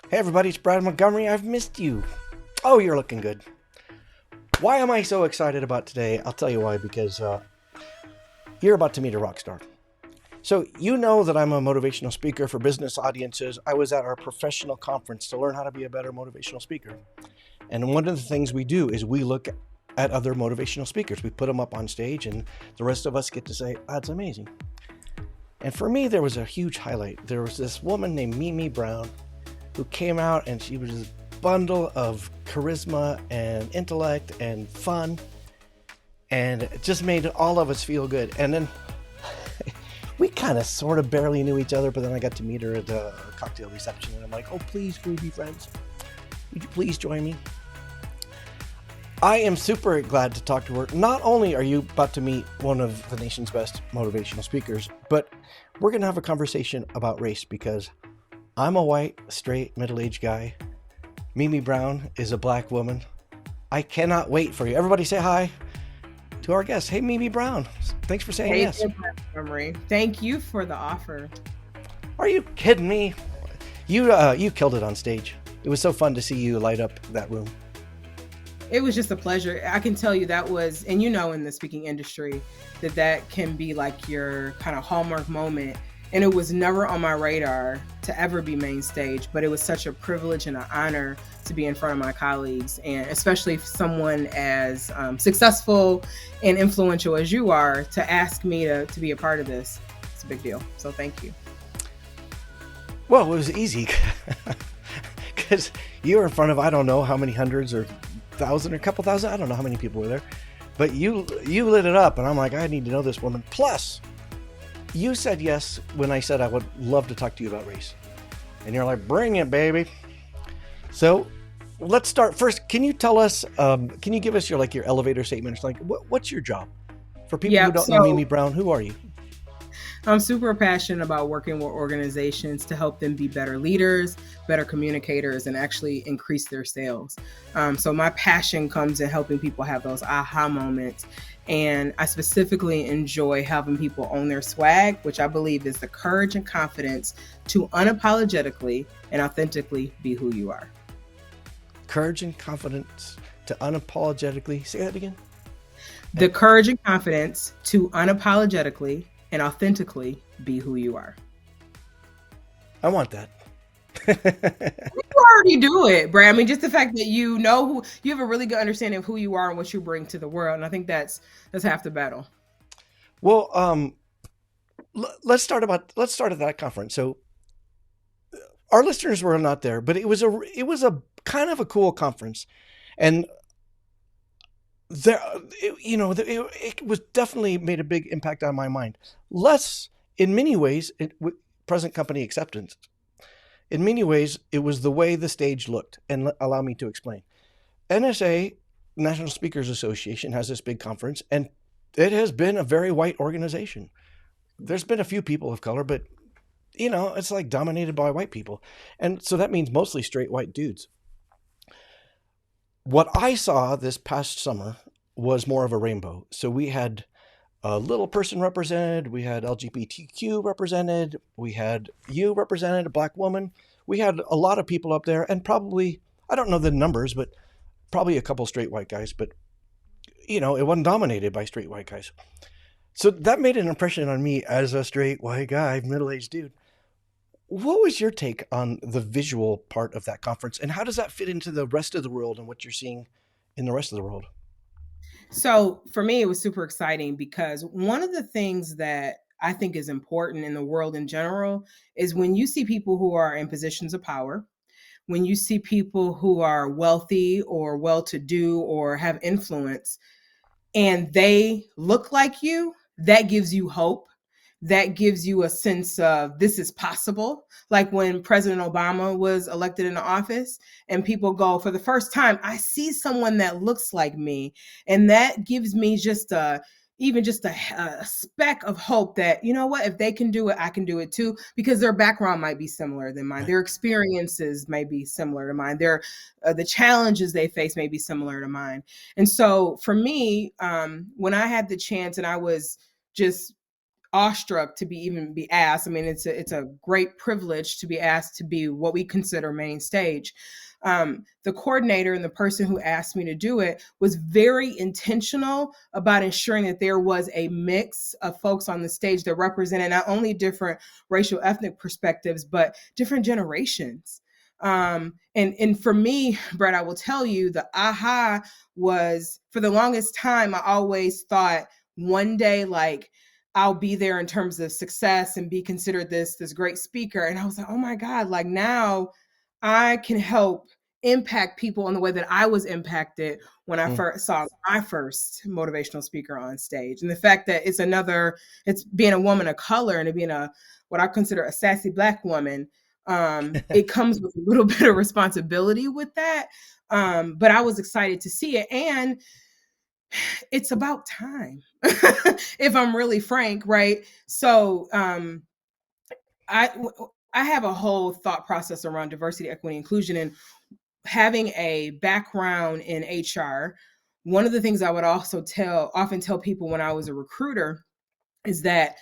Hey everybody, it's Brad Montgomery. I've missed you. Oh, you're looking good. Why am I so excited about today? I'll tell you why, because you're about to meet a rock star. So, you know that I'm a motivational speaker for business audiences. I was at our professional conference to learn how to be a better motivational speaker. And one of the things we do is we look at other motivational speakers. We put them up on stage, and the rest of us get to say, that's amazing. And for me, there was a huge highlight. There was this woman named Mimi Brown who came out, and she was this bundle of charisma and intellect and fun, and it just made all of us feel good. And then we kind of sort of barely knew each other, but then I got to meet her at the cocktail reception, and I'm like, oh, please, can we be friends? Would you please join me? I am super glad to talk to her. Not only are you about to meet one of the nation's best motivational speakers, but we're going to have a conversation about race, because I'm a white, straight, middle-aged guy. Mimi Brown is a black woman. I cannot wait for you. Everybody say hi to our guest. Hey, Mimi Brown. Thanks for saying yes. Montgomery. Thank you for the offer. Are you kidding me? You killed it on stage. It was so fun to see you light up that room. It was just a pleasure. I can tell you that was, and in the speaking industry, that can be like your kind of hallmark moment. And it was never on my radar to ever be main stage, but it was such a privilege and an honor to be in front of my colleagues, and especially someone as successful and influential as you are, to ask me to be a part of this. It's a big deal. So thank you. Well, it was easy because you were in front of, I don't know how many hundreds or thousand or a couple thousand. I don't know how many people were there, but you lit it up, and I'm like, I need to know this woman. Plus, you said yes when I said I would love to talk to you about race. And you're like, bring it, baby. So let's start. First, can you tell us, can you give us your elevator statement? It's like, what's your job? For people who don't know Mimi Brown, who are you? I'm super passionate about working with organizations to help them be better leaders, better communicators, and actually increase their sales. So my passion comes in helping people have those aha moments. And I specifically enjoy helping people own their swag, which I believe is the courage and confidence to unapologetically and authentically be who you are. Courage and confidence to unapologetically, say that again? The courage and confidence to unapologetically and authentically be who you are. I want that. You already do it, Brad. I mean, just the fact that you have a really good understanding of who you are and what you bring to the world. And I think that's half the battle. Well, let's start at that conference. So our listeners were not there, but it was a kind of a cool conference. And it was definitely made a big impact on my mind. Less, in many ways, present company acceptance. In many ways, it was the way the stage looked. And allow me to explain. NSA, National Speakers Association, has this big conference, and it has been a very white organization. There's been a few people of color, but it's like dominated by white people. And so that means mostly straight white dudes. What I saw this past summer was more of a rainbow. So we had a little person represented, we had LGBTQ represented, we had you represented, a black woman. We had a lot of people up there, and probably, I don't know the numbers, but probably a couple straight white guys, but it wasn't dominated by straight white guys. So that made an impression on me as a straight white guy, middle-aged dude. What was your take on the visual part of that conference, and how does that fit into the rest of the world and what you're seeing in the rest of the world? So for me, it was super exciting because one of the things that I think is important in the world in general is when you see people who are in positions of power, when you see people who are wealthy or well-to-do or have influence, and they look like you, that gives you hope. That gives you a sense of this is possible. Like when President Obama was elected into office and people go, for the first time, I see someone that looks like me. And that gives me just a speck of hope that, you know what, if they can do it, I can do it too, because their background might be similar than mine. Their experiences may be similar to mine. The challenges they face may be similar to mine. And so for me, when I had the chance and I was just awestruck to even be asked. I mean, it's a great privilege to be asked to be what we consider main stage. The coordinator and the person who asked me to do it was very intentional about ensuring that there was a mix of folks on the stage that represented not only different racial ethnic perspectives, but different generations. And for me, Brett, I will tell you, the aha was, for the longest time, I always thought one day, like, I'll be there in terms of success and be considered this great speaker. And I was like, oh my God, like now I can help impact people in the way that I was impacted when I first saw my first motivational speaker on stage. And the fact that it's being a woman of color and being what I consider a sassy Black woman, it comes with a little bit of responsibility with that. But I was excited to see it. And it's about time, if I'm really frank, right? So I have a whole thought process around diversity, equity, inclusion, and having a background in HR. One of the things I would also often tell people when I was a recruiter is that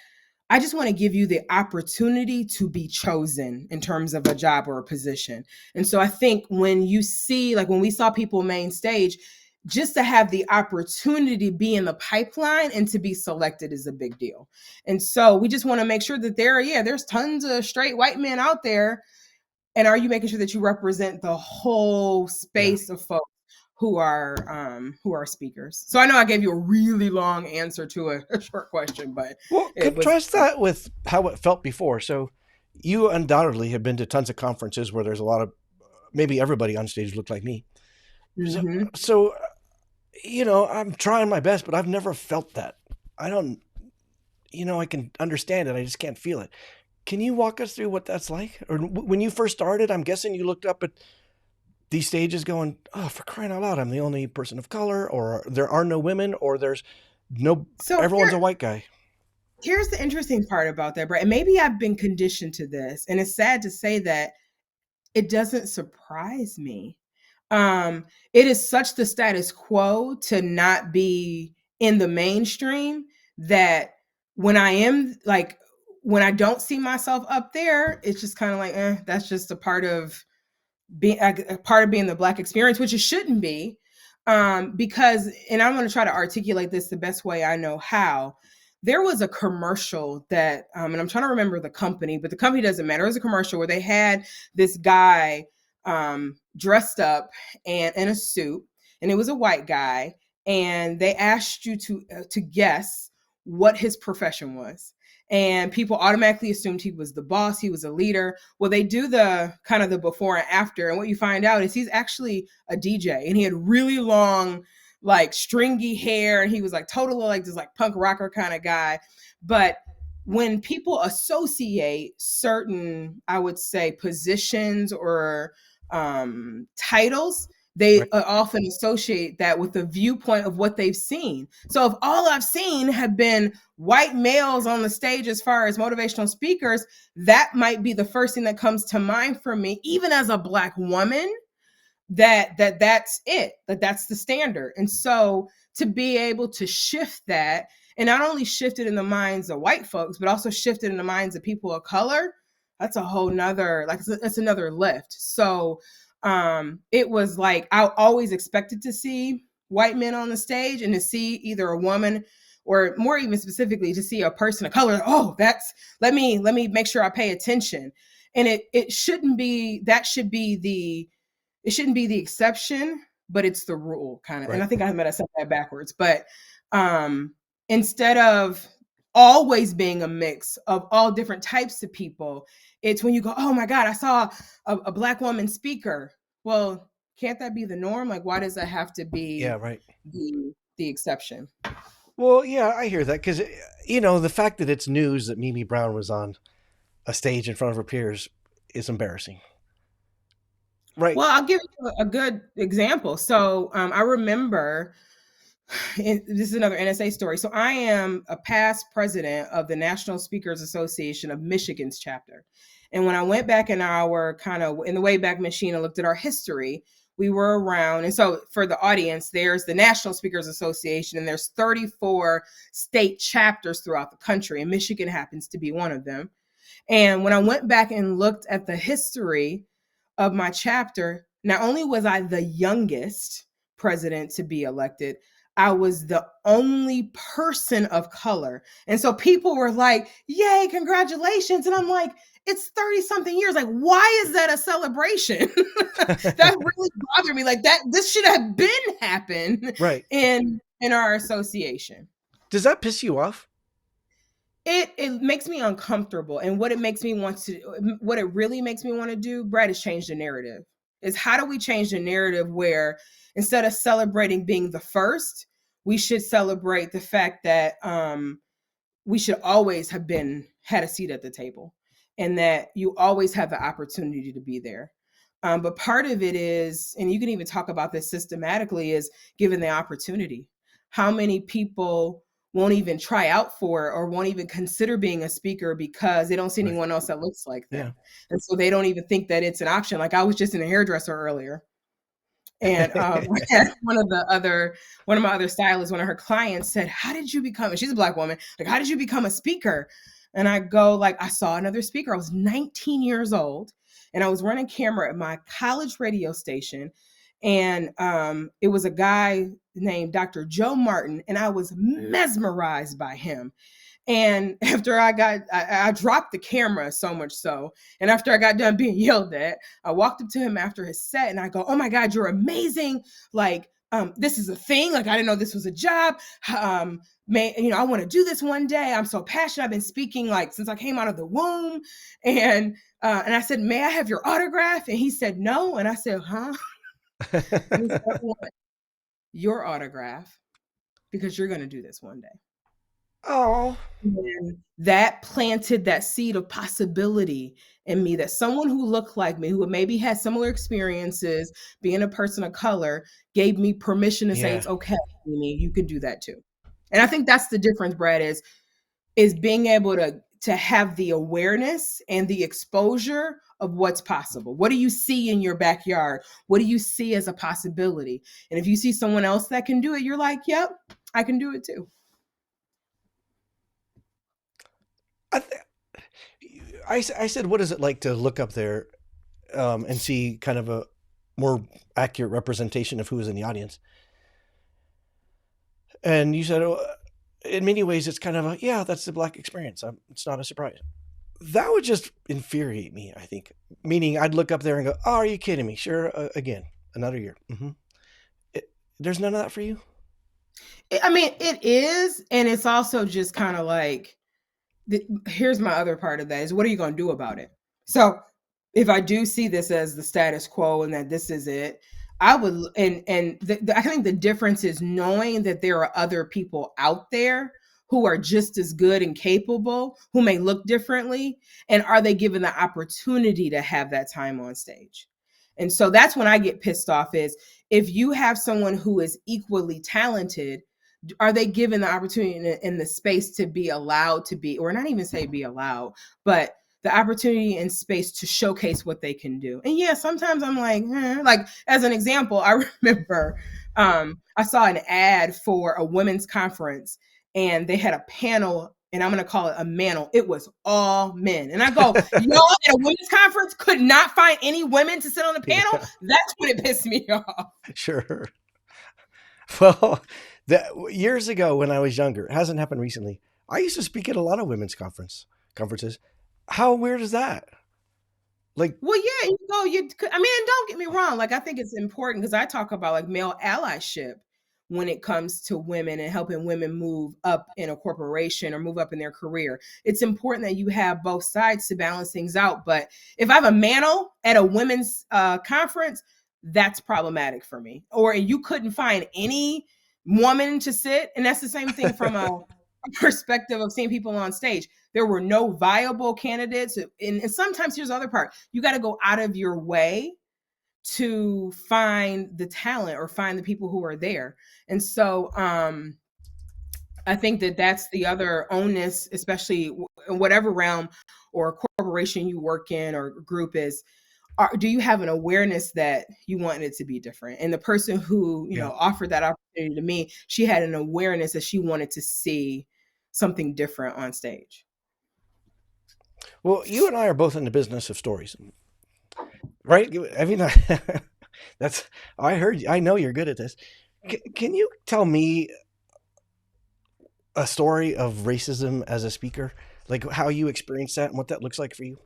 I just want to give you the opportunity to be chosen in terms of a job or a position. And so I think when you see, like when we saw people main stage, just to have the opportunity to be in the pipeline and to be selected is a big deal. And so we just want to make sure that there's tons of straight white men out there. And are you making sure that you represent the whole space of folks who are speakers? So I know I gave you a really long answer to a short question, but Well, contrast that with how it felt before. So you undoubtedly have been to tons of conferences where there's a lot of, maybe everybody on stage looked like me. So I'm trying my best, but I've never felt that. I don't, I can understand it. I just can't feel it. Can you walk us through what that's like? Or when you first started, I'm guessing you looked up at these stages going, oh, for crying out loud, I'm the only person of color, or there are no women, or everyone's a white guy. Here's the interesting part about that, Brett. And maybe I've been conditioned to this, and it's sad to say that it doesn't surprise me. It is such the status quo to not be in the mainstream that when I don't see myself up there, it's just kind of like, that's just a part of being the Black experience, which it shouldn't be. Because, and I'm going to try to articulate this the best way I know how. There was a commercial that, and I'm trying to remember the company, but the company doesn't matter. It was a commercial where they had this guy dressed up and in a suit, and it was a white guy, and they asked you to guess what his profession was. And people automatically assumed he was the boss, he was a leader. Well, they do the kind of the before and after, and what you find out is he's actually a DJ, and he had really long, like stringy hair, and he was like totally like this like punk rocker kind of guy. But when people associate certain, I would say, positions or titles, they often associate that with the viewpoint of what they've seen. So if all I've seen have been white males on the stage as far as motivational speakers, that might be the first thing that comes to mind for me, even as a Black woman, that's it, that's the standard. And so to be able to shift that, and not only shift it in the minds of white folks, but also shift it in the minds of people of color, that's a whole nother, that's another lift. So it was like I always expected to see white men on the stage, and to see either a woman, or more even specifically to see a person of color. Oh, let me make sure I pay attention. And it shouldn't be the exception, but it's the rule kind of. And I think I might have said that backwards, but instead of always being a mix of all different types of people, it's when you go, oh my God, I saw a Black woman speaker. Well, can't that be the norm? Like, why does that have to be the exception? Well, yeah, I hear that because, the fact that it's news that Mimi Brown was on a stage in front of her peers is embarrassing. Right. Well, I'll give you a good example. So I remember, this is another NSA story. So I am a past president of the National Speakers Association of Michigan's chapter. And when I went back in our kind of in the Wayback Machine and looked at our history, We were around. And so for the audience, there's the National Speakers Association, and there's 34 state chapters throughout the country, and Michigan happens to be one of them. And when I went back and looked at the history of my chapter, not only was I the youngest president to be elected, I was the only person of color. And so people were like, yay, congratulations. And I'm like, it's 30 something years. Like, why is that a celebration? That really bothered me. Like this should have been happened Right. in our association. Does that piss you off? It makes me uncomfortable. And what it really makes me want to do, Brad, is change the narrative. Is how do we change the narrative where instead of celebrating being the first, we should celebrate the fact that we should always have had a seat at the table, and that you always have the opportunity to be there. But part of it is, and you can even talk about this systematically, is given the opportunity. How many people won't even try out for it or won't even consider being a speaker because they don't see anyone else that looks like them. Yeah. And so they don't even think that it's an option. Like I was just in a hairdresser earlier, and one of my other stylists, one of her clients said, how did you become, and she's a Black woman, like, how did you become a speaker? And I go, like, I saw another speaker. I was 19 years old, and I was running camera at my college radio station. And it was a guy named Dr. Joe Martin, and I was mesmerized by him. And after I dropped the camera, so much so, and after I got done being yelled at, I walked up to him after his set and I go, oh my God, you're amazing. Like, this is a thing. Like, I didn't know this was a job. I want to do this one day. I'm so passionate. I've been speaking like since I came out of the womb. And I said, may I have your autograph? And he said, no. And I said, huh? And he said, I want your autograph because you're going to do this one day. Oh, and that planted that seed of possibility in me, that someone who looked like me, who maybe had similar experiences being a person of color, gave me permission to say, it's okay, you can do that too. And I think that's the difference, Brad, is being able to have the awareness and the exposure of what's possible. What do you see in your backyard? What do you see as a possibility? And if you see someone else that can do it, you're like, yep, I can do it too. I said, what is it like to look up there and see kind of a more accurate representation of who is in the audience? And you said, in many ways, it's kind of that's the Black experience. It's not a surprise. That would just infuriate me, I think. Meaning I'd look up there and go, oh, are you kidding me? Sure, again, another year. Mm-hmm. There's none of that for you? I mean, it is. And it's also just kind of like, here's my other part of that is, what are you going to do about it? So if I do see this as the status quo and that this is it, I would, I think the difference is knowing that there are other people out there who are just as good and capable, who may look differently, and are they given the opportunity to have that time on stage? And so that's when I get pissed off, is if you have someone who is equally talented, are they given the opportunity in the space to be allowed to be, or not even say be allowed, but the opportunity and space to showcase what they can do? And yeah, sometimes I'm like as an example, I remember I saw an ad for a women's conference, and they had a panel, and I'm going to call it a mantle. It was all men. And I go, y'all at a women's conference could not find any women to sit on the panel? Yeah. That's when it pissed me off. Sure. Well, years ago when I was younger, it hasn't happened recently, I used to speak at a lot of women's conferences. How weird is that? Like, well, yeah, don't get me wrong. Like, I think it's important because I talk about like male allyship when it comes to women and helping women move up in a corporation or move up in their career. It's important that you have both sides to balance things out. But if I have a mantle at a women's conference, that's problematic for me. Or you couldn't find any woman to sit. And that's the same thing from a perspective of seeing people on stage. There were no viable candidates. And sometimes here's the other part. You got to go out of your way to find the talent or find the people who are there. And so I think that that's the other onus, especially in whatever realm or corporation you work in or group is. do you have an awareness that you want it to be different? And the person who, Yeah. offered that opportunity to me, she had an awareness that she wanted to see something different on stage. Well, you and I are both in the business of stories, right? I mean, that's, I heard, I know you're good at this. Can you tell me a story of racism as a speaker? Like how you experienced that and what that looks like for you?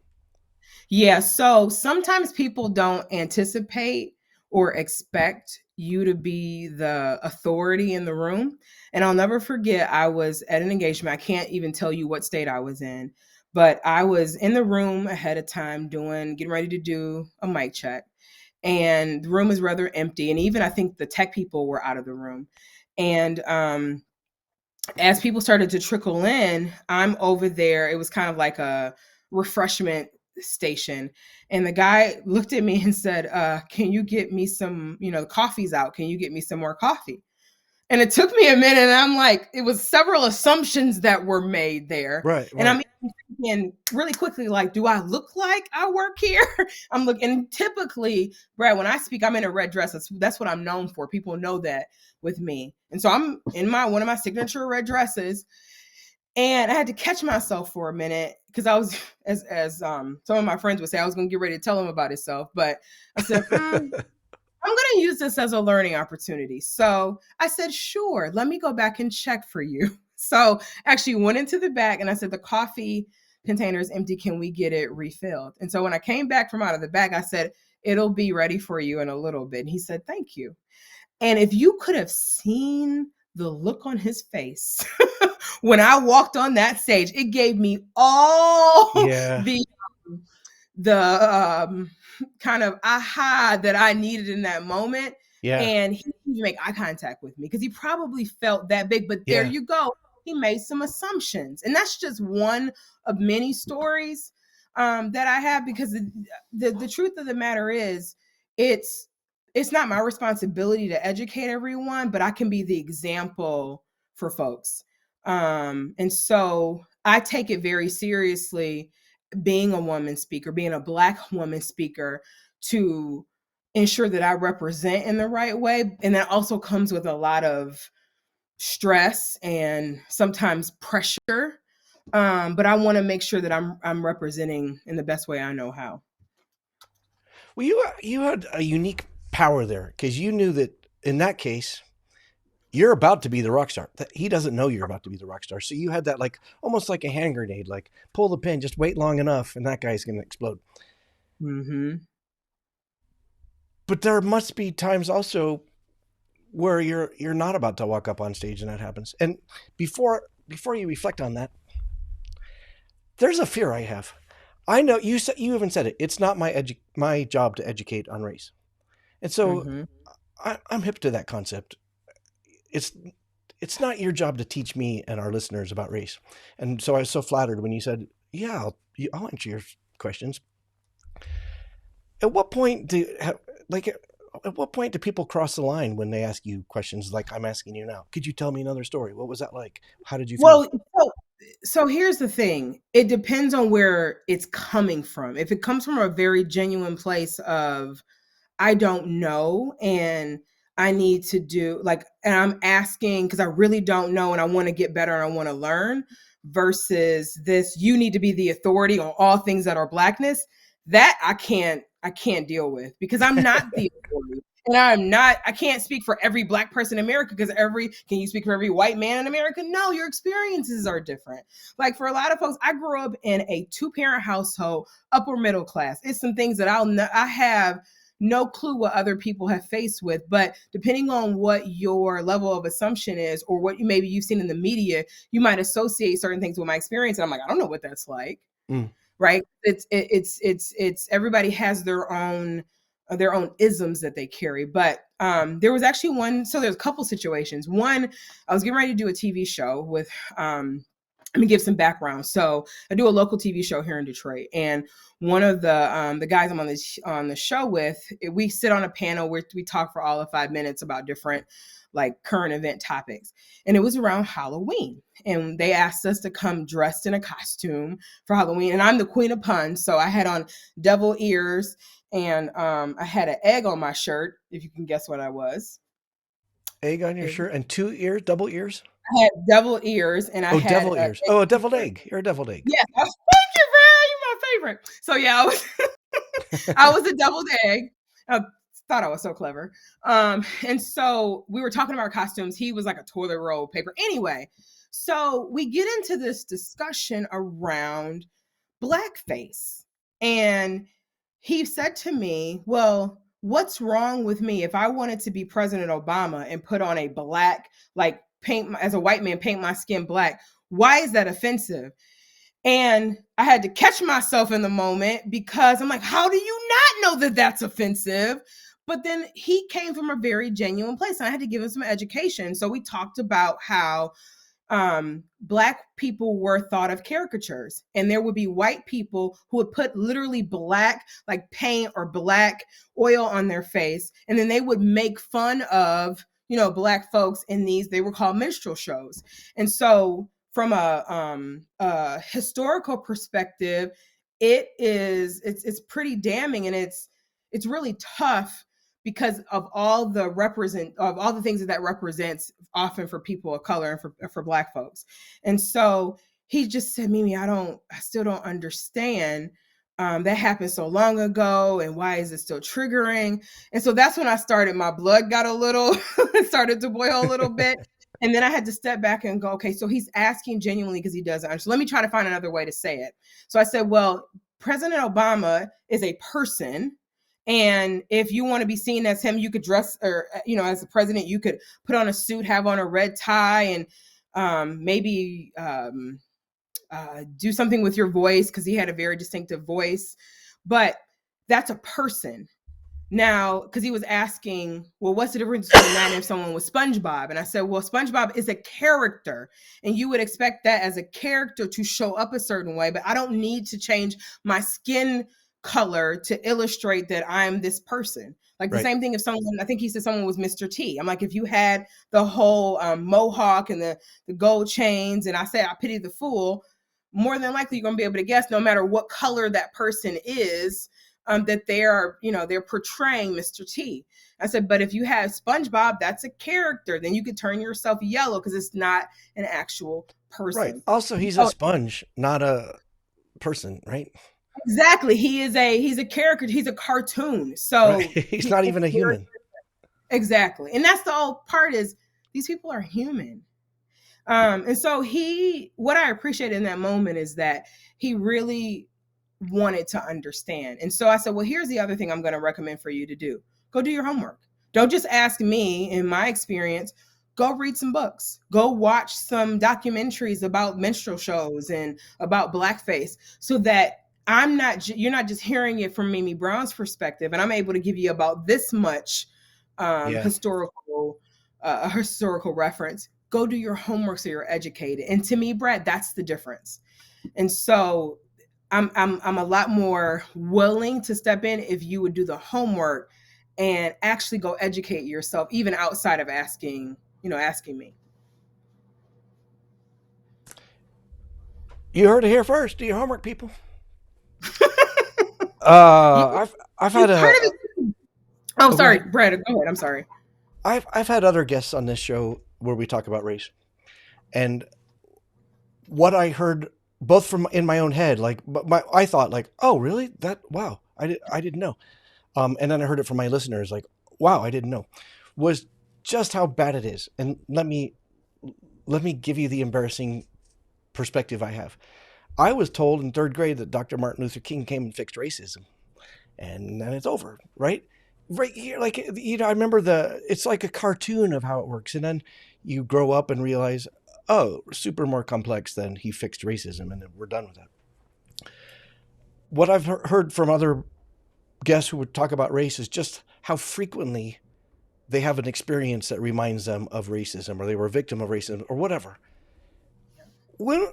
Yeah, so sometimes people don't anticipate or expect you to be the authority in the room. And I'll never forget, I was at an engagement. I can't even tell you what state I was in, but I was in the room ahead of time getting ready to do a mic check. And the room is rather empty. And even I think the tech people were out of the room. And as people started to trickle in, I'm over there. It was kind of like a refreshment station. And the guy looked at me and said, can you get me some, the coffee's out. Can you get me some more coffee? And it took me a minute. And I'm like, it was several assumptions that were made there. Right, And right. I'm thinking really quickly, like, do I look like I work here? I'm looking, and typically, Brad, when I speak, I'm in a red dress. That's what I'm known for. People know that with me. And so I'm in one of my signature red dresses. And I had to catch myself for a minute because I was, as some of my friends would say, I was going to get ready to tell him about himself. But I said, I'm going to use this as a learning opportunity. So I said, sure, let me go back and check for you. So actually went into the back and I said, the coffee container is empty. Can we get it refilled? And so when I came back from out of the back, I said, it'll be ready for you in a little bit. And he said, thank you. And if you could have seen the look on his face when I walked on that stage, it gave me all Yeah, the kind of aha that I needed in that moment. yeah, And he didn't make eye contact with me because he probably felt that big. But there yeah. you go. He made some assumptions. And that's just one of many stories that I have, because the truth of the matter is it's it's not my responsibility to educate everyone, but I can be the example for folks. And so I take it very seriously, being a woman speaker, being a Black woman speaker, to ensure that I represent in the right way. And that also comes with a lot of stress and sometimes pressure. But I want to make sure that I'm representing in the best way I know how. Well, you had a unique power there because you knew that in that case you're about to be the rock star. He doesn't know you're about to be the rock star, so you had that like almost like a hand grenade. Like pull the pin, just wait long enough, and that guy's going to explode. Mm-hmm. But there must be times also where you're not about to walk up on stage and that happens. And before you reflect on that, there's a fear I have. I know you even said it. It's not my job to educate on race, and so Mm-hmm. I'm hip to that concept. It's it's not your job to teach me and our listeners about race. And so I was so flattered when you said, "Yeah, I'll answer your questions." At what point like at what point do people cross the line when they ask you questions like I'm asking you now? Could you tell me another story? What was that like? How did you feel? Well, so here's the thing. It depends on where it's coming from. If it comes from a very genuine place of, I don't know, and I need to do like, and I'm asking because I really don't know and I want to get better and I want to learn, versus this, you need to be the authority on all things that are Blackness, that I can't deal with, because I'm not the authority. And I can't speak for every Black person in America, because can you speak for every white man in America? No, your experiences are different. Like for a lot of folks, I grew up in a two-parent household, upper middle class. It's some things that I have no clue what other people have faced with. But depending on what your level of assumption is, or what maybe you've seen in the media, you might associate certain things with my experience. And I'm like, I don't know what that's like. Mm. Right. It's everybody has their own isms that they carry. But there was actually one. So there's a couple situations. One, I was getting ready to do a TV show with let me give some background. So I do a local TV show here in Detroit, and one of the guys I'm on the show with, we sit on a panel where we talk for all of 5 minutes about different like current event topics, and it was around Halloween, and they asked us to come dressed in a costume for Halloween, and I'm the queen of puns, so I had on devil ears And I had an egg on my shirt, if you can guess what I was. Egg on your It, shirt and two ears, double ears. I had devil ears, and I Oh, had devil a ears. Oh, a deviled egg. egg. You're a deviled egg. Yes, thank you, Brad. You're my favorite. So yeah, I was a deviled egg. I thought I was so clever. And so we were talking about costumes. He was like a toilet roll paper. Anyway, so we get into this discussion around blackface. And he said to me, well, what's wrong with me if I wanted to be President Obama and put on a black, like as a white man, paint my skin black? Why is that offensive? And I had to catch myself in the moment because I'm like, how do you not know that that's offensive? But then he came from a very genuine place, and I had to give him some education. So we talked about how black people were thought of caricatures, and there would be white people who would put literally black like paint or black oil on their face, and then they would make fun of black folks in these, they were called minstrel shows. And so from a historical perspective, it's pretty damning, and it's really tough because of all the things that represents, often for people of color and for black folks. And so he just said, Mimi, I still don't understand. That happened so long ago, and why is it still triggering? And so that's when my blood got a little started to boil a little bit. And then I had to step back and go, okay, so he's asking genuinely because he doesn't understand. So let me try to find another way to say it. So I said, well, President Obama is a person, and if you want to be seen as him, you could dress, or as the president, you could put on a suit, have on a red tie, and maybe do something with your voice, because he had a very distinctive voice. But that's a person. Now, because he was asking, well, what's the difference between that and if someone was SpongeBob? And I said, well, SpongeBob is a character, and you would expect that as a character to show up a certain way, but I don't need to change my skin color to illustrate that I'm this person. Like the Right. same thing if someone, I think he said someone was Mr. T. I'm like, if you had the whole mohawk and the gold chains, and I said, I pity the fool, more than likely you're going to be able to guess, no matter what color that person is, that they're portraying Mr. T. I said, but if you have SpongeBob, that's a character. Then you could turn yourself yellow because it's not an actual Right. person. Also, he's a sponge, not a person, right? Exactly. He's a character. He's a cartoon. So Right. He's not even a human. Exactly. And that's the whole part, is these people are human. And so what I appreciate in that moment is that he really wanted to understand. And so I said, well, here's the other thing I'm going to recommend for you to do. Go do your homework. Don't just ask me. In my experience, go read some books. Go watch some documentaries about minstrel shows and about blackface, so that you're not just hearing it from Mimi Brown's perspective, and I'm able to give you about this much Yeah. historical reference. Go do your homework so you're educated. And to me, Brad, that's the difference. And so I'm a lot more willing to step in if you would do the homework and actually go educate yourself, even outside of asking me. You heard it here first. Do your homework, people. Yeah, I've had part of a. it. Oh, Oh, go sorry, ahead. Brad. Go ahead. I'm sorry. I've had other guests on this show where we talk about race, and what I heard both from in my own head, like, I thought like, oh, really? That wow, I didn't know. And then I heard it from my listeners, like, wow, I didn't know, was just how bad it is. And let me give you the embarrassing perspective I have. I was told in third grade that Dr. Martin Luther King came and fixed racism, and then it's over, right? Right here, like, I remember it's like a cartoon of how it works, and then you grow up and realize, oh, super more complex than he fixed racism, and then we're done with that. What I've heard from other guests who would talk about race is just how frequently they have an experience that reminds them of racism, or they were a victim of racism, or whatever. When,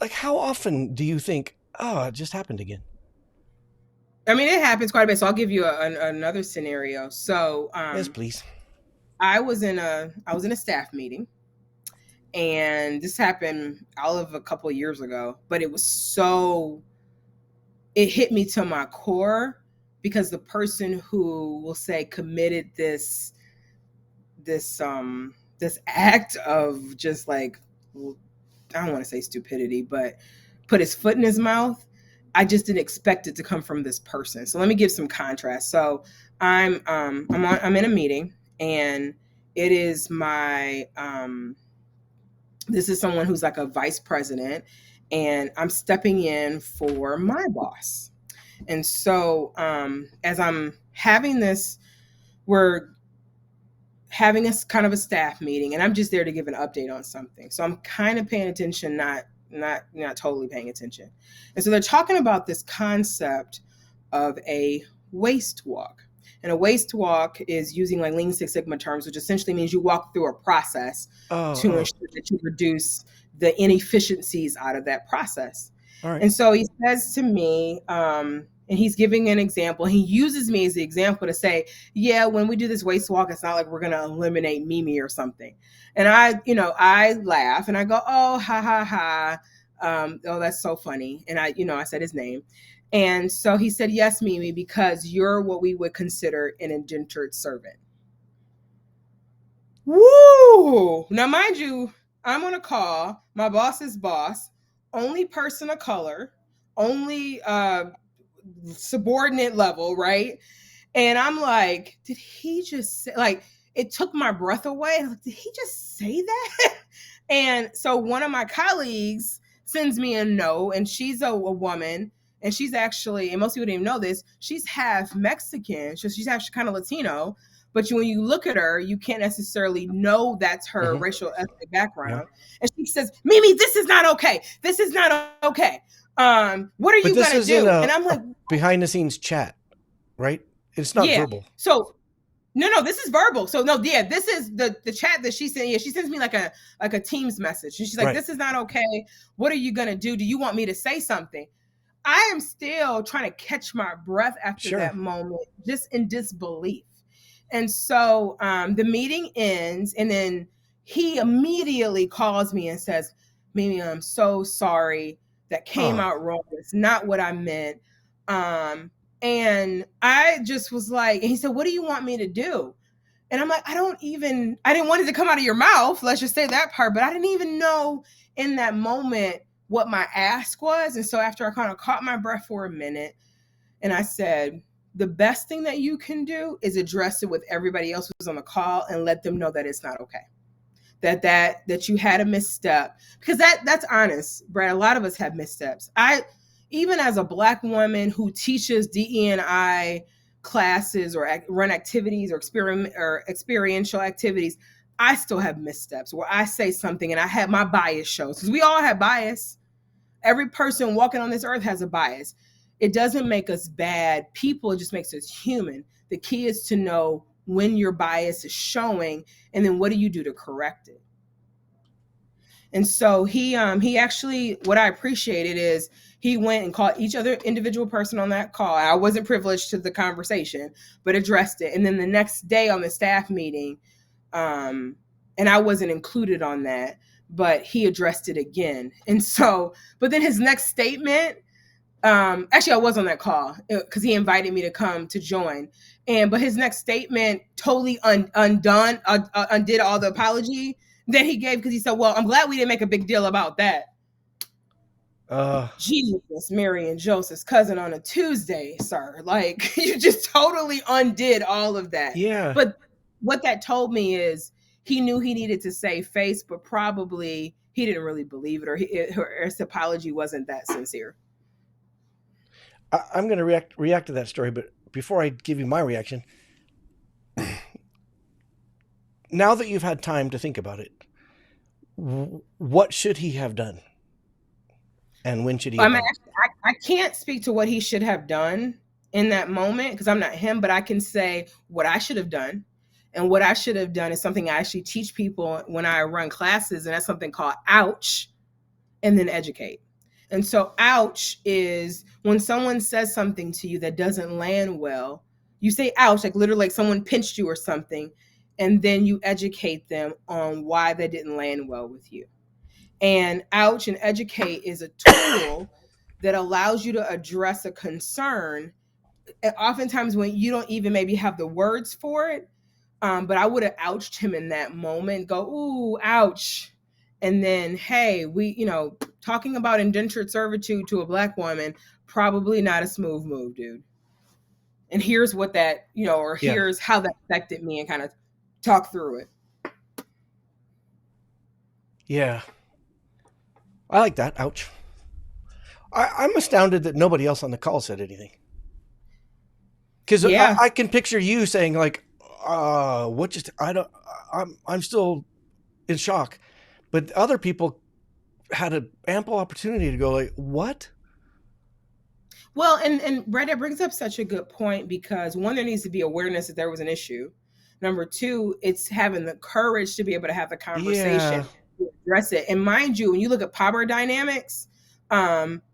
like, how often do you think, oh, it just happened again? I mean, it happens quite a bit. So I'll give you another scenario. So Yes, please. I was in a staff meeting, and this happened all of a couple of years ago, but it hit me to my core because the person who will say committed this this act of just like, I don't want to say stupidity, but put his foot in his mouth, I just didn't expect it to come from this person. So let me give some contrast. So I'm in a meeting, and it is my this is someone who's like a vice president, and I'm stepping in for my boss. And so as I'm having this, we're having a kind of a staff meeting, and I'm just there to give an update on something. So I'm kind of paying attention, not totally paying attention. And so they're talking about this concept of a waste walk. And a waste walk is using like Lean Six Sigma terms, which essentially means you walk through a process Oh, to oh, ensure that you reduce the inefficiencies out of that process. all right. And so he says to me, and he's giving an example. He uses me as the example to say, yeah, when we do this waste walk, it's not like we're going to eliminate Mimi or something. And I laugh and I go, oh, ha, ha, ha. Oh, that's so funny. And I said his name. And so he said, yes, Mimi, because you're what we would consider an indentured servant. Woo! Now, mind you, I'm on a call. My boss's boss, only person of color, only subordinate level, right? And I'm like, did he just say, like, it took my breath away. I'm like, did he just say that? And so one of my colleagues sends me a note, and she's a woman, and she's actually, and most people didn't even know this, she's half Mexican. So she's actually kind of Latino. But when you look at her, you can't necessarily know that's her Mm-hmm. racial ethnic Yeah. background. And she says, Mimi, this is not okay. This is not okay. What are But you this gonna is in do? And I'm a like, behind the scenes chat, right? It's not yeah. verbal. So no, this is verbal. So no, yeah, this is the chat that she sent. Yeah, she sends me like a Teams message, and she's like, Right. "This is not okay. What are you gonna do? Do you want me to say something?" I am still trying to catch my breath after Sure. that moment, just in disbelief. And so the meeting ends, and then he immediately calls me and says, Mimi, I'm so sorry. That came Oh, out wrong. It's not what I meant. Um, and I just was like, and he said, what do you want me to do? And I'm like, I didn't want it to come out of your mouth. Let's just say that part. But I didn't even know in that moment what my ask was. And so after I kind of caught my breath for a minute, and I said, the best thing that you can do is address it with everybody else who's on the call and let them know that it's not okay. That you had a misstep. Because that's honest, Brad. A lot of us have missteps. I even as a Black woman who teaches DE&I classes or run activities or experiential activities, I still have missteps where I say something and I have my bias shows, because we all have bias. Every person walking on this earth has a bias. It doesn't make us bad people, it just makes us human. The key is to know when your bias is showing, and then what do you do to correct it. And so he actually, what I appreciated is he went and called each other individual person on that call. I wasn't privileged to the conversation, but addressed it. And then the next day on the staff meeting, and I wasn't included on that, but he addressed it again. And so, but then his next statement, actually I was on that call because he invited me to come to join. But his next statement totally undid all the apology that he gave, because he said, well, I'm glad we didn't make a big deal about that. uh, Jesus, Mary and Joseph's cousin on a Tuesday, sir. Like, you just totally undid all of that. yeah. But what that told me is he knew he needed to save face, but probably he didn't really believe it, or his apology wasn't that sincere. I'm going to react to that story, but before I give you my reaction, now that you've had time to think about it, what should he have done, and when should he I have mean, done it? I can't speak to what he should have done in that moment because I'm not him, but I can say what I should have done. And what I should have done is something I actually teach people when I run classes, and that's something called ouch, and then educate. And so, ouch is when someone says something to you that doesn't land well, you say ouch, like literally like someone pinched you or something, and then you educate them on why that didn't land well with you. And ouch and educate is a tool that allows you to address a concern oftentimes when you don't even maybe have the words for it, but I would have ouched him in that moment, go, ooh, ouch. And then, hey, talking about indentured servitude to a Black woman, probably not a smooth move, dude. And here's what that, or Yeah. here's how that affected me, and kind of talk through it. Yeah. I like that. Ouch. I'm astounded that nobody else on the call said anything. Because Yeah. I can picture you saying like, what just, I don't, I'm still in shock. But other people had an ample opportunity to go like, what? Well, and Brad, that brings up such a good point, because one, there needs to be awareness that there was an issue. Number two, it's having the courage to be able to have the conversation, Yeah. to address it. And mind you, when you look at power dynamics,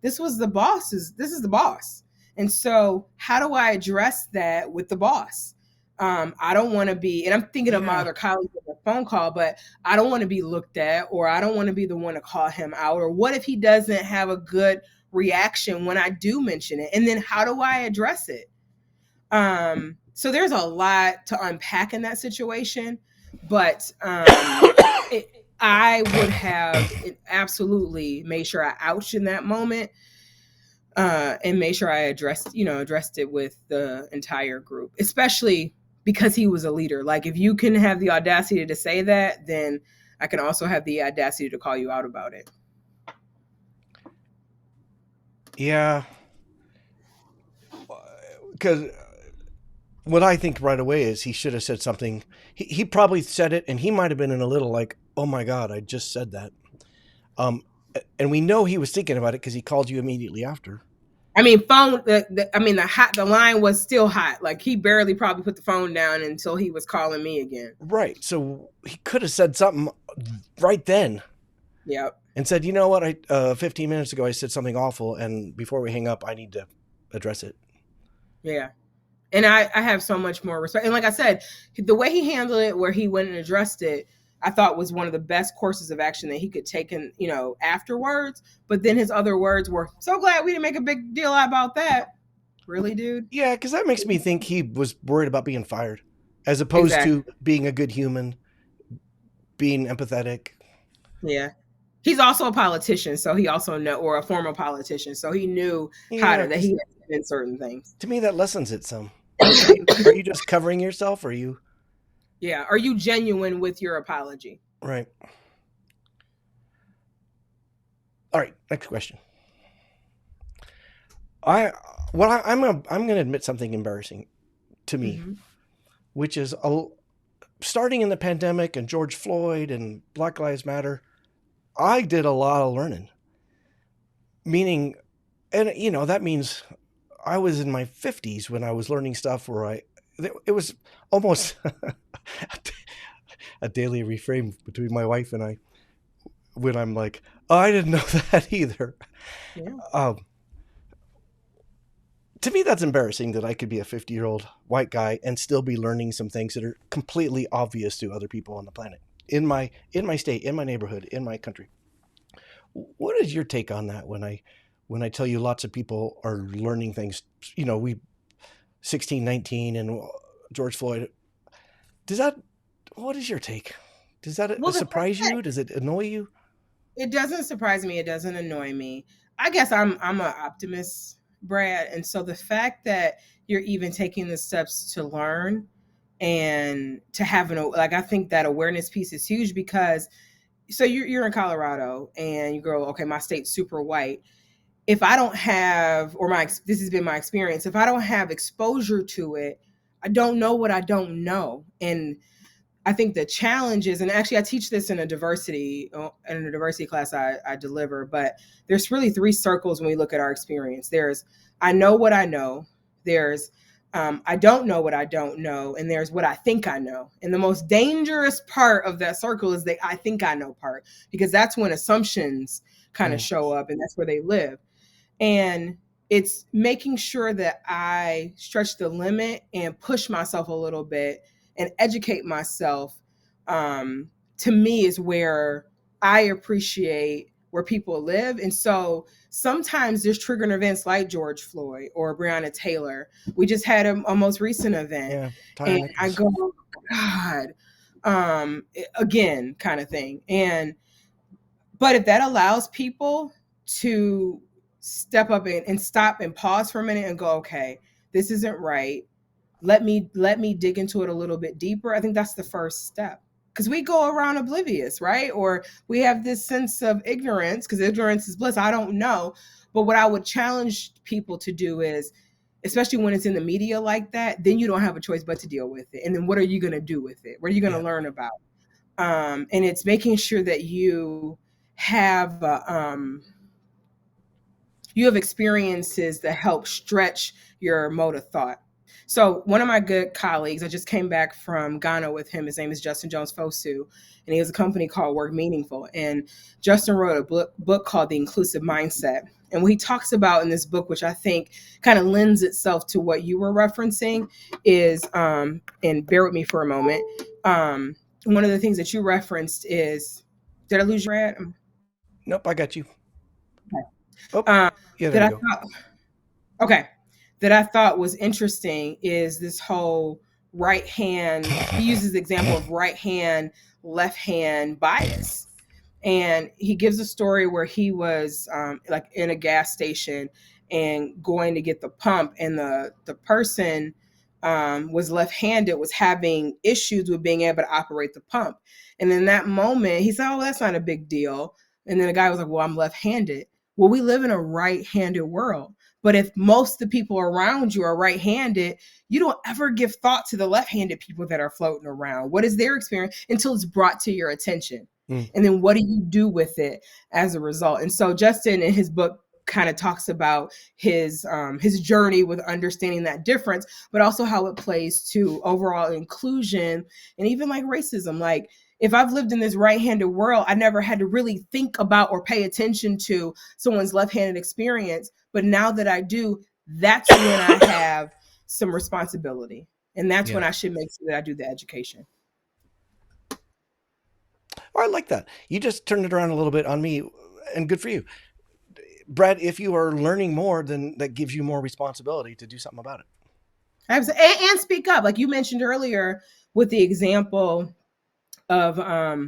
this is the boss. And so how do I address that with the boss? I don't want to be, and I'm thinking of my Yeah. other colleagues on the phone call, but I don't want to be looked at, or I don't want to be the one to call him out. Or what if he doesn't have a good reaction when I do mention it? And then how do I address it? So there's a lot to unpack in that situation, but I would have absolutely made sure I ouched in that moment, and made sure I addressed it with the entire group, especially because he was a leader. Like, if you can have the audacity to say that, then I can also have the audacity to call you out about it. Yeah. Because what I think right away is he should have said something. He probably said it, and he might have been in a little like, oh my God, I just said that. And we know he was thinking about it because he called you immediately after. I mean, the line was still hot. Like, he barely probably put the phone down until he was calling me again. Right. So he could have said something right then. Yep. And said, you know what, 15 minutes ago I said something awful, and before we hang up, I need to address it. Yeah. And I have so much more respect. And like I said, the way he handled it, where he went and addressed it, I thought was one of the best courses of action that he could take in, afterwards. But then his other words were, so glad we didn't make a big deal about that. Really, dude? Yeah, because that makes me think he was worried about being fired, as opposed to being a good human, being empathetic. Yeah. He's also a politician, so he also or a former politician, so he knew that he had in certain things. To me, that lessens it some. Are you just covering yourself, or are you? Yeah. Are you genuine with your apology? Right. All right. Next question. I'm going to admit something embarrassing to me, which is starting in the pandemic and George Floyd and Black Lives Matter. I did a lot of learning, meaning, and that means I was in my 50s when I was learning stuff where it was almost a daily refrain between my wife and I, when I'm like, oh, I didn't know that either. Yeah. To me, that's embarrassing that I could be a 50-year-old white guy and still be learning some things that are completely obvious to other people on the planet, in my state, in my neighborhood, in my country. What is your take on that when I tell you lots of people are learning things, 1619 and George Floyd, what is your take? Does that surprise you? Does it annoy you? It doesn't surprise me. It doesn't annoy me. I guess I'm an optimist, Brad. And so the fact that you're even taking the steps to learn and to have I think that awareness piece is huge, because so you're in Colorado and you go, okay, my state's super white. If I don't have, this has been my experience, if I don't have exposure to it, I don't know what I don't know. And I think the challenge is, and actually I teach this in a diversity class I deliver, but there's really three circles when we look at our experience. There's, I know what I know. There's, I don't know what I don't know. And there's what I think I know. And the most dangerous part of that circle is the I think I know part, because that's when assumptions kind of show up, and that's where they live. And it's making sure that I stretch the limit and push myself a little bit and educate myself. To me is where I appreciate where people live. And so sometimes there's triggering events like George Floyd or Breonna Taylor. We just had a most recent event. Yeah, Tyre And I Nichols. go, God, again, kind of thing. But if that allows people to step up and stop and pause for a minute and go, okay, this isn't right. Let me dig into it a little bit deeper. I think that's the first step. Because we go around oblivious, right? Or we have this sense of ignorance, because ignorance is bliss. I don't know. But what I would challenge people to do is, especially when it's in the media like that, then you don't have a choice but to deal with it. And then what are you going to do with it? What are you going to Yeah. learn about? And it's making sure that have uh, um, you have experiences that help stretch your mode of thought. So one of my good colleagues, I just came back from Ghana with him. His name is Justin Jones Fosu, and he has a company called Work Meaningful. And Justin wrote a book called The Inclusive Mindset. And what he talks about in this book, which I think kind of lends itself to what you were referencing, is, and bear with me for a moment, one of the things that you referenced is, did I lose your ad? Nope, I got you. Oh, Um, yeah, there that you I go. thought, okay, that I thought was interesting is this whole right hand. He uses the example of right hand, left hand bias. And he gives a story where he was like in a gas station and going to get the pump, and the person was left-handed, was having issues with being able to operate the pump. And in that moment, he said, "Oh, that's not a big deal." And then the guy was like, "Well, I'm left-handed." Well, we live in a right-handed world. But if most of the people around you are right-handed, you don't ever give thought to the left-handed people that are floating around. What is their experience until it's brought to your attention? Mm. And then what do you do with it as a result? And so Justin in his book kind of talks about his journey with understanding that difference, but also how it plays to overall inclusion and even like racism. Like, if I've lived in this right-handed world, I never had to really think about or pay attention to someone's left-handed experience. But now that I do, that's when I have some responsibility. And that's Yeah. when I should make sure that I do the education. Oh, I like that. You just turned it around a little bit on me, and good for you. Brad, if you are learning more, then that gives you more responsibility to do something about it. And speak up. Like you mentioned earlier with the example of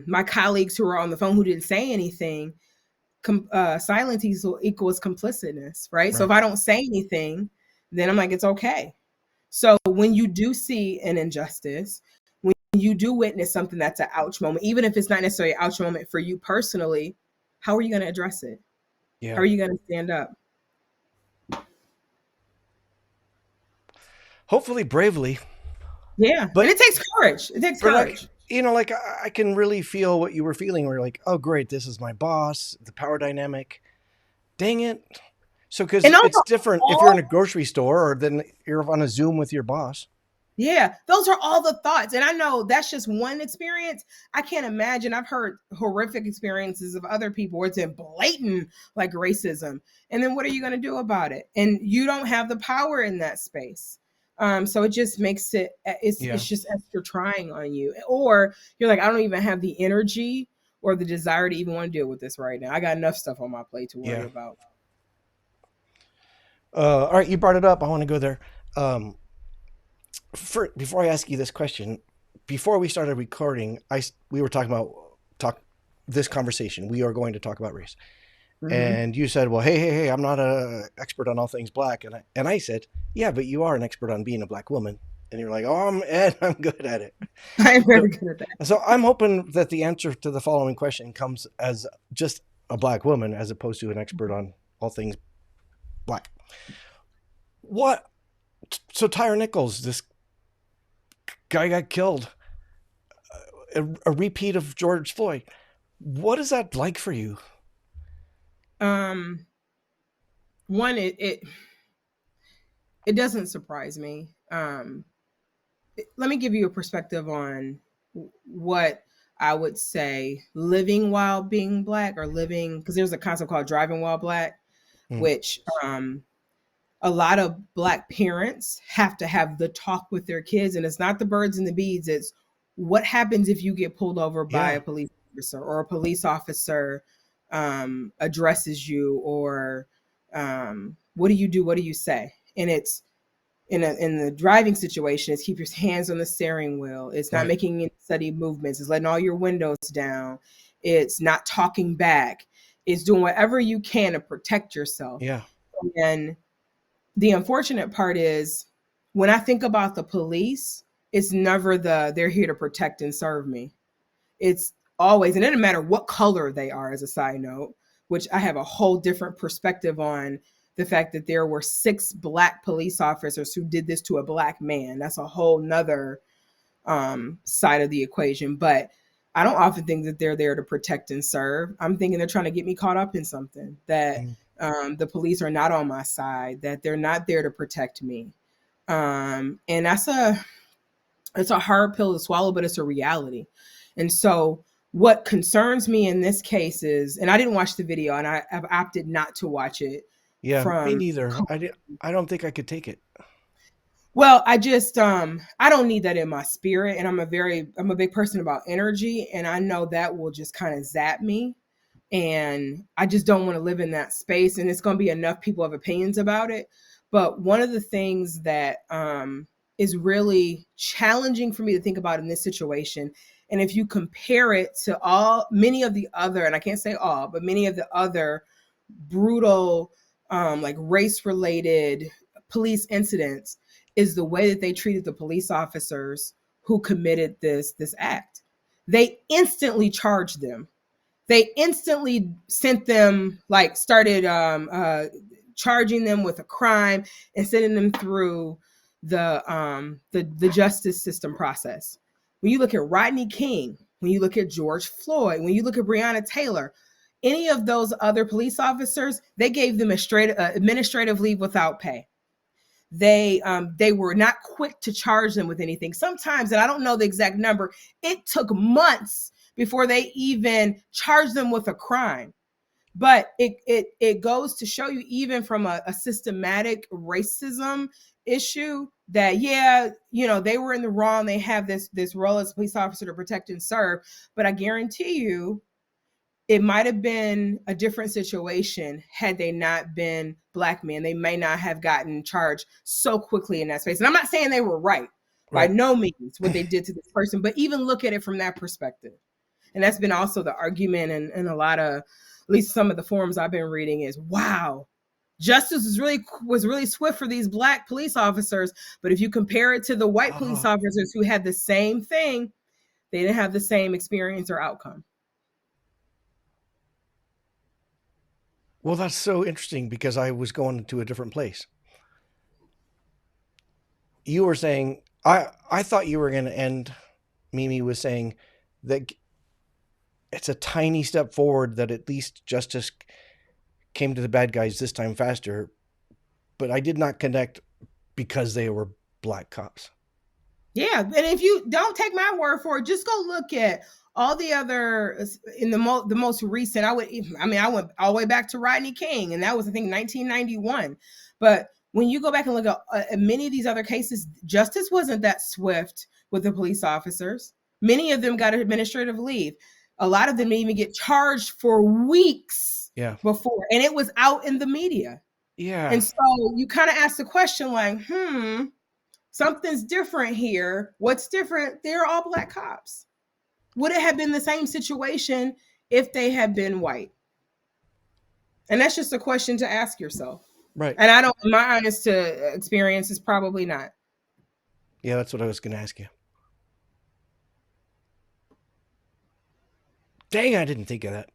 my colleagues who were on the phone who didn't say anything. Silence equals complicitness, right? So if Right. I don't say anything, then I'm like, it's okay. So when you do see an injustice, when you do witness something that's an ouch moment, even if it's not necessarily an ouch moment for you personally, how are you going to address it? How Yeah. are you going to stand up? Hopefully bravely. Yeah. And But it takes courage. It takes like, courage. like I can really feel what you were feeling. Where you're like, oh great, this is my boss, the power dynamic. Dang it. So because And it's also, different if you're in all a grocery store or then you're on a Zoom with your boss. yeah, those are all the thoughts. And I know that's just one experience. I can't imagine. I've heard horrific experiences of other people where it's in blatant like racism. And then what are you going to do about it? And you don't have the power in that space. So it just makes Yeah. it's just extra trying on you. Or you're like, I don't even have the energy or the desire to even want to deal with this right now. I got enough stuff on my plate to worry Yeah. about. All right, you brought it up. I want to go there. Um, before I ask you this question, before we started recording, we were talking about this conversation. We are going to talk about race, Mm-hmm. and you said, "Well, hey, I'm not a expert on all things black," and I said, "Yeah, but you are an expert on being a black woman." And you're like, "Oh, I'm Ed. I'm good at it." I'm So, very good at that. so I'm hoping that the answer to the following question comes as just a black woman, as opposed to an expert on all things black. What? So Tyre Nichols, this guy got killed. A repeat of George Floyd. What is that like for you? Um, one, it doesn't surprise me. Let me give you a perspective on what I would say living while being black, or living, because there's a concept called driving while black, Mm. which a lot of black parents have to have the talk with their kids, and it's not the birds and the bees. It's what happens if you get pulled over by Yeah. a police officer or a police officer addresses you, or what do you do? What do you say? And it's in the driving situation, it's keep your hands on the steering wheel. It's not Right. making any steady movements. It's letting all your windows down. It's not talking back. It's doing whatever you can to protect yourself. Yeah. And the unfortunate part is, when I think about the police, it's never they're here to protect and serve me. It's always, and it doesn't matter what color they are, as a side note, which I have a whole different perspective on the fact that there were 6 black police officers who did this to a black man. That's a whole nother side of the equation. But I don't often think that they're there to protect and serve. I'm thinking they're trying to get me caught up in something, that Mm. the police are not on my side, that they're not there to protect me. And it's a hard pill to swallow, but it's a reality. And so what concerns me in this case is, and I didn't watch the video, and I've opted not to watch it Yeah, me from, neither. I don't think I could take it. well, I just I don't need that in my spirit, and I'm a big person about energy, and I know that will just kind of zap me, and I just don't want to live in that space, and it's going to be enough people have opinions about it. But one of the things that is really challenging for me to think about in this situation, and if you compare it to many of the other, and I can't say all, but many of the other brutal like race related police incidents, is the way that they treated the police officers who committed this act. They instantly charged them. They instantly sent them, like started charging them with a crime and sending them through the justice system process. When you look at Rodney King, when you look at George Floyd, when you look at Breonna Taylor, any of those other police officers, they gave them a straight administrative leave without pay. They were not quick to charge them with anything. Sometimes, and I don't know the exact number, it took months before they even charged them with a crime. But it goes to show you, even from a systematic racism issue, that yeah, they were in the wrong. They have this role as a police officer to protect and serve. But I guarantee you, it might have been a different situation had they not been black men. They may not have gotten charged so quickly in that space. And I'm not saying they were right, by Right. no means, what they did to this person, but even look at it from that perspective. And that's been also the argument in a lot of, at least some of the forums I've been reading, is wow, justice was really swift for these black police officers. But if you compare it to the white police Oh, officers who had the same thing, they didn't have the same experience or outcome. well, that's so interesting because I was going to a different place. You were saying I thought you were going to end. Mimi was saying that it's a tiny step forward, that at least justice came to the bad guys this time faster, but I did not connect because they were black cops. Yeah, and if you don't take my word for it, just go look at all the other in the most recent. I went all the way back to Rodney King, and that was, I think, 1991. But when you go back and look at many of these other cases, justice wasn't that swift with the police officers. Many of them got administrative leave. A lot of them didn't even get charged for weeks Yeah. before, and it was out in the media. Yeah. And so you kind of ask the question, like, something's different here. What's different? They're all black cops. Would it have been the same situation if they had been white? And that's just a question to ask yourself. Right. And my honest experience is probably not. Yeah, that's what I was going to ask you. Dang, I didn't think of that.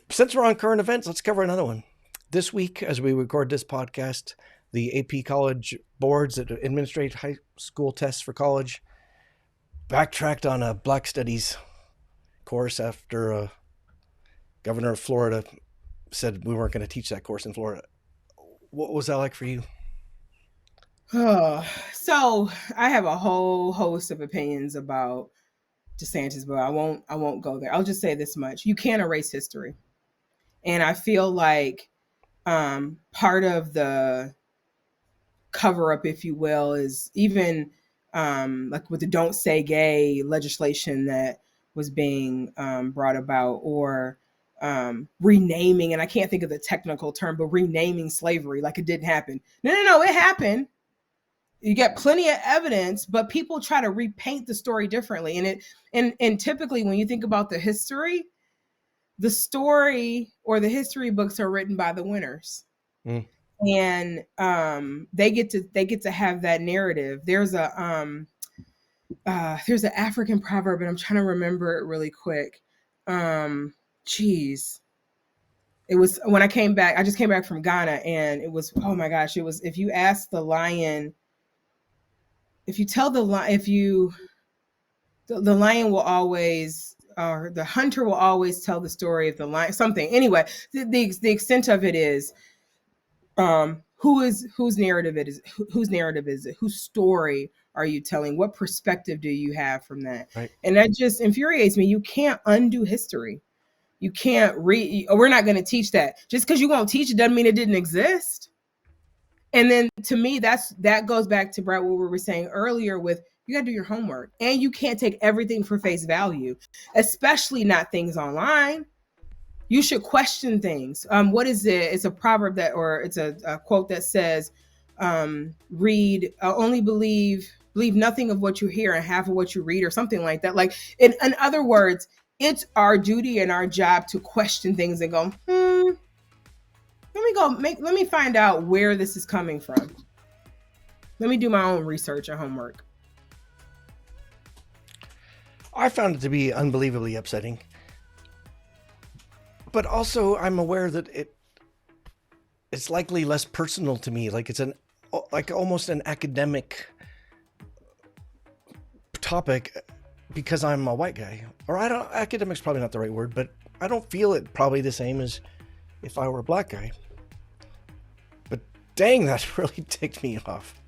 Since we're on current events, let's cover another one. This week, as we record this podcast, the AP college boards that administrate high school tests for college backtracked on a Black Studies course after governor of Florida said we weren't going to teach that course in Florida. What was that like for you? So I have a whole host of opinions about DeSantis, but I won't go there. I'll just say this much: you can't erase history, and I feel like part of the cover up, if you will, is even like with the "Don't Say Gay" legislation that was being brought about, or renaming, and I can't think of the technical term, but renaming slavery like it didn't happen. No, it happened. You get plenty of evidence, but people try to repaint the story differently. And typically when you think about the story or the history books are written by the winners. Mm. And they get to have that narrative. There's an African proverb, and I'm trying to remember it really quick. Geez. It was when I came back, I just came back from Ghana, and it was, oh my gosh, it was, if you ask the lion, if you tell the lion, if you, the lion will always, or the hunter will always tell the story of the lion, something. Anyway, the extent of it is, whose narrative it is, whose narrative is it, whose story are you telling, what perspective do you have from that? Right. And that just infuriates me. You can't undo history. You can't we're not going to teach that. Just because you won't teach it doesn't mean it didn't exist. And then to me, that goes back to, Brad, what we were saying earlier with, you got to do your homework, and you can't take everything for face value, especially not things online. You should question things. What is it? It's a proverb that, or it's a quote that says, only believe nothing of what you hear and half of what you read, or something like that. Like, in other words, it's our duty and our job to question things and go, let me find out where this is coming from. Let me do my own research and homework. I found it to be unbelievably upsetting. But also, I'm aware that it's likely less personal to me. Like, it's almost an academic topic because I'm a white guy. Or academic's probably not the right word, but I don't feel it probably the same as if I were a black guy. But dang, that really ticked me off.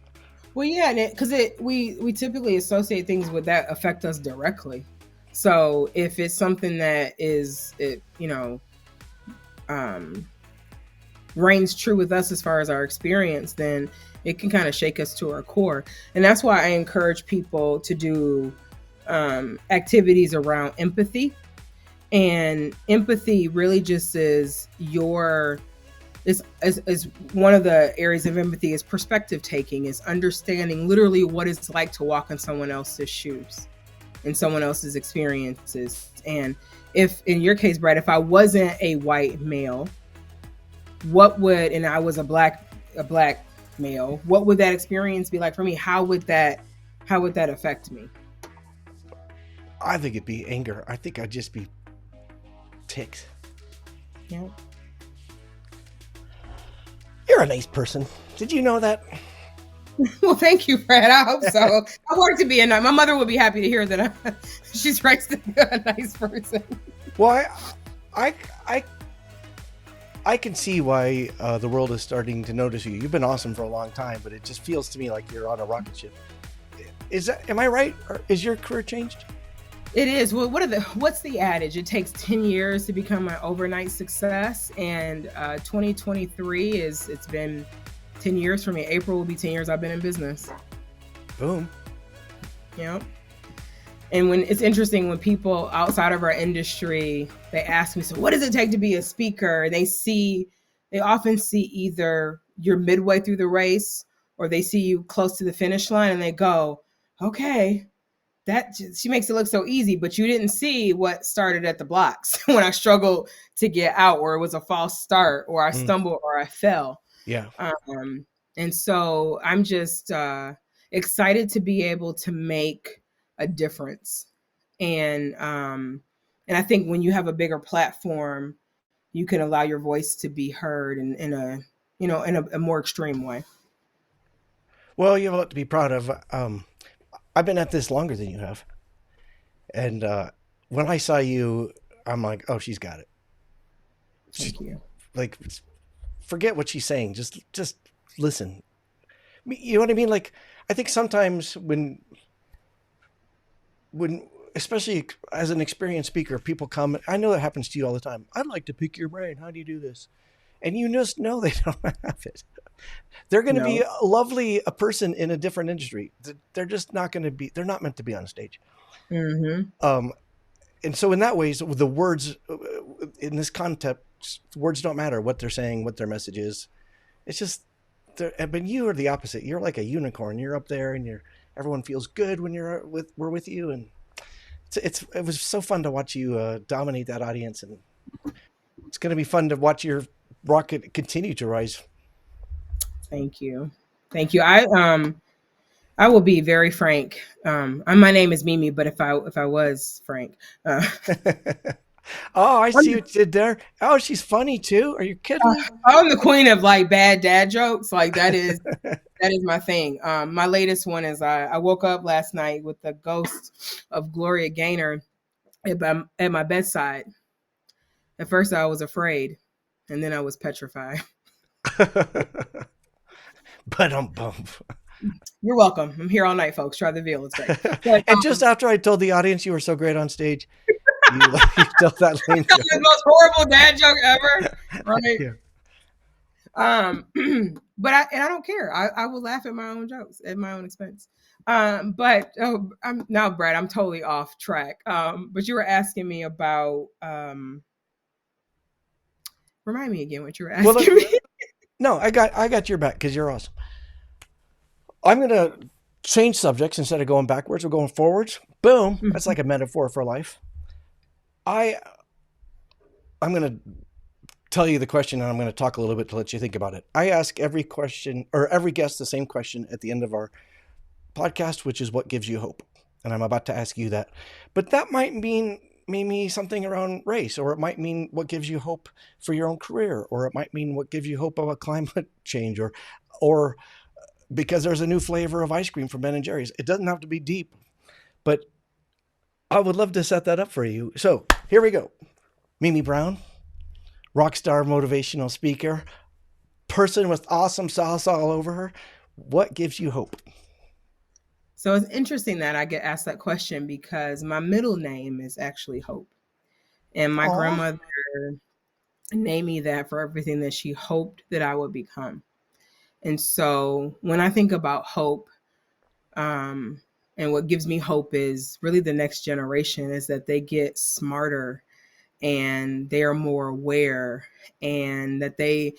Well, yeah, because we typically associate things with that affect us directly. So if it's something that reigns true with us as far as our experience, then it can kind of shake us to our core. And that's why I encourage people to do activities around empathy. And empathy really just is is one of the areas of empathy is perspective taking, is understanding literally what it's like to walk in someone else's shoes and someone else's experiences. And if in your case, Brad, if I wasn't a white male, and I was a black male, what would that experience be like for me? How would that affect me? I think it'd be anger. I think I'd just be ticked. Yeah. You're a nice person. Did you know that? Well, thank you, Fred. I hope so. I work to be a nice. My mother would be happy to hear that she's raised to be a nice person. Well, I can see why the world is starting to notice you. You've been awesome for a long time, but it just feels to me like you're on a rocket ship. Am I right? Or is your career changed? It is. Well, what's the adage? It takes 10 years to become an overnight success, and 2023 it's been 10 years for me. April will be 10 years I've been in business. Boom. Yeah. And when it's interesting when people outside of our industry, they ask me, so what does it take to be a speaker? They often see either you're midway through the race or they see you close to the finish line and they go, okay, she makes it look so easy, but you didn't see what started at the blocks when I struggled to get out, or it was a false start, or I stumbled, or I fell. Yeah. And so I'm just excited to be able to make a difference. And I think when you have a bigger platform, you can allow your voice to be heard in a more extreme way. Well, you have a lot to be proud of. I've been at this longer than you have. And when I saw you, I'm like, oh, she's got it. Thank you. Like, forget what she's saying. Just listen. You know what I mean? Like, I think sometimes when especially as an experienced speaker, people come, I know that happens to you all the time. I'd like to pick your brain. How do you do this? And you just know they don't have it. They're going to be a person in a different industry. They're just not going to be, they're not meant to be on stage. Mm-hmm. and so in that way, so the words in this context, words don't matter what they're saying, what their message is. It's just, but you are the opposite. You're like a unicorn. You're up there, and everyone feels good when we're with you, and it was so fun to watch you dominate that audience, and it's going to be fun to watch your rocket continue to rise. Thank you. Thank you. I will be very frank. My name is Mimi, but if I was Frank, Oh, I see what you did there. Oh, she's funny too. Are you kidding me? I'm the queen of like bad dad jokes. Like that is my thing. My latest one is I woke up last night with the ghost of Gloria Gaynor at my bedside. At first, I was afraid, and then I was petrified. But I'm bummed. You're welcome. I'm here all night, folks. Try the veal. It's great. But, and just after I told the audience you were so great on stage, you told that lame joke. The most horrible dad joke ever. Right? Yeah. But I don't care. I will laugh at my own jokes at my own expense. But now, Brad, I'm totally off track. But you were asking me about. Remind me again what you were asking me. No, I got your back because you're awesome. I'm gonna change subjects instead of going backwards. We're going forwards. Boom. Mm-hmm. That's like a metaphor for life. I'm gonna tell you the question, and I'm going to talk a little bit to let you think about it. I ask every guest the same question at the end of our podcast, which is what gives you hope. And I'm about to ask you that. But that might mean maybe something around race, or it might mean what gives you hope for your own career, or it might mean what gives you hope about climate change, or because there's a new flavor of ice cream from Ben & Jerry's. It doesn't have to be deep, but I would love to set that up for you. So here we go. Mimi Brown, rock star, motivational speaker, person with awesome salsa all over her. What gives you hope? So it's interesting that I get asked that question because my middle name is actually Hope. And my grandmother named me that for everything that she hoped that I would become. And so when I think about hope, and what gives me hope is really the next generation, is that they get smarter and they are more aware, and that they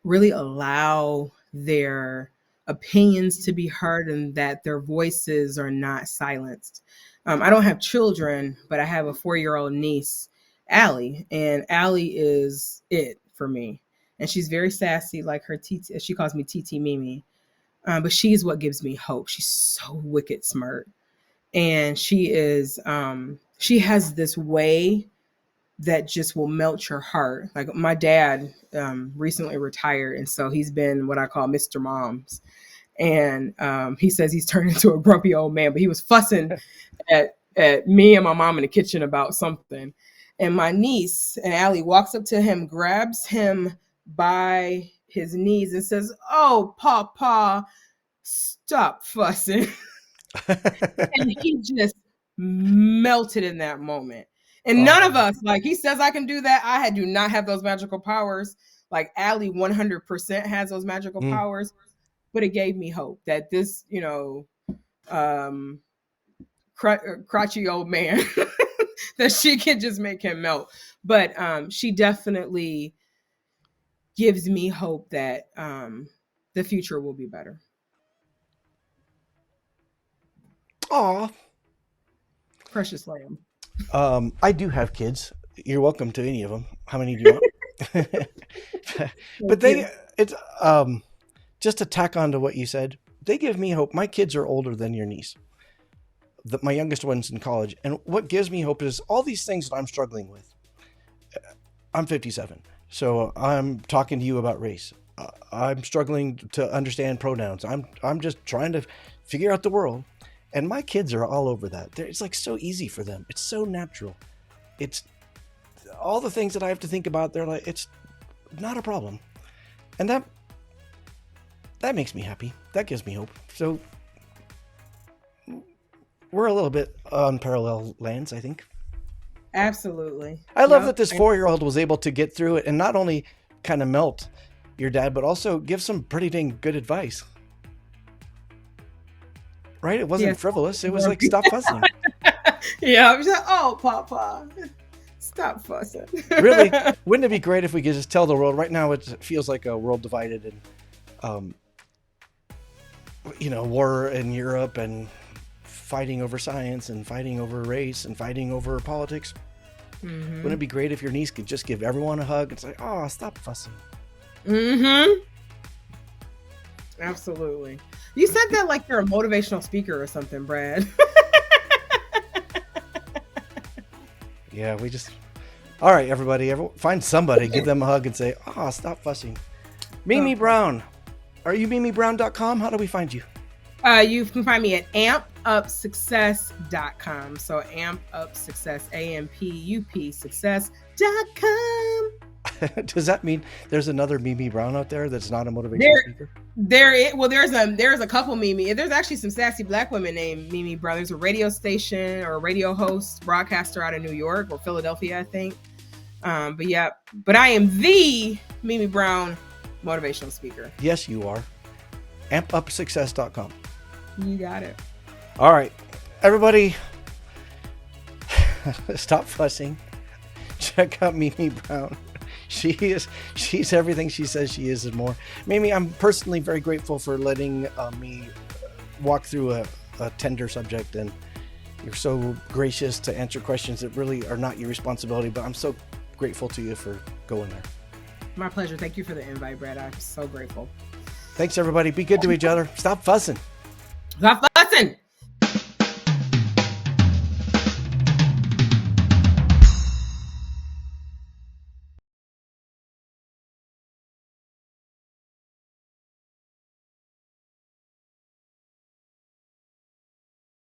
really allow their opinions to be heard, and that their voices are not silenced. I don't have children, but I have a 4-year-old niece, Allie, and Allie is it for me. And she's very sassy, like her TT. She calls me TT Mimi. But she's what gives me hope. She's so wicked smart. And she is, she has this way that just will melt your heart. Like my dad recently retired. And so he's been what I call Mr. Moms. And he says he's turned into a grumpy old man, but he was fussing at me and my mom in the kitchen about something. And my niece and Allie walks up to him, grabs him by his knees and says, "Oh, Papa, stop fussing." And he just melted in that moment. And none of us, like he says I can do that. I do not have those magical powers. Like Allie 100% has those magical powers. But it gave me hope that this, crotchety old man, that she can just make him melt. But she definitely gives me hope that the future will be better. Aw. Precious lamb. I do have kids. You're welcome to any of them. How many do you want? But it's just to tack on to what you said, they give me hope. My kids are older than your niece. My youngest one's in college. And what gives me hope is all these things that I'm struggling with. I'm 57. So I'm talking to you about race. I'm struggling to understand pronouns. I'm just trying to figure out the world. And my kids are all over that. It's like so easy for them. It's so natural. It's all the things that I have to think about. They're like, it's not a problem. And that makes me happy. That gives me hope. So we're a little bit on parallel lands, I think. Absolutely. I love that this 4-year-old was able to get through it and not only kind of melt your dad, but also give some pretty dang good advice. Right? It wasn't frivolous. It was like, stop fussing. Yeah, I'm just, oh, Papa, stop fussing. Really, wouldn't it be great if we could just tell the world right now? It feels like a world divided, and war in Europe, and fighting over science, and fighting over race, and fighting over politics. Mm-hmm. Wouldn't it be great if your niece could just give everyone a hug and say, "Oh, stop fussing"? Mm-hmm. Absolutely. You said that like you're a motivational speaker or something, Brad. Yeah, we just. All right, everybody, find somebody, give them a hug, and say, "Oh, stop fussing." Mimi Brown, are you MimiBrown.com? How do we find you? You can find me at ampupsuccess.com. So ampupsuccess, AMPUP success.com. Does that mean there's another Mimi Brown out there that's not a motivational speaker? There's a couple Mimi. There's actually some sassy Black women named Mimi Brown. There's a radio station or a radio host, broadcaster out of New York or Philadelphia, I think. But I am the Mimi Brown motivational speaker. Yes, you are. ampupsuccess.com. You got it. All right, everybody, stop fussing. Check out Mimi Brown. She's everything she says she is and more. Mimi, I'm personally very grateful for letting me walk through a tender subject, and you're so gracious to answer questions that really are not your responsibility, but I'm so grateful to you for going there. My pleasure. Thank you for the invite, Brad. I'm so grateful. Thanks, everybody. Be good to each other. Stop fussing. Stop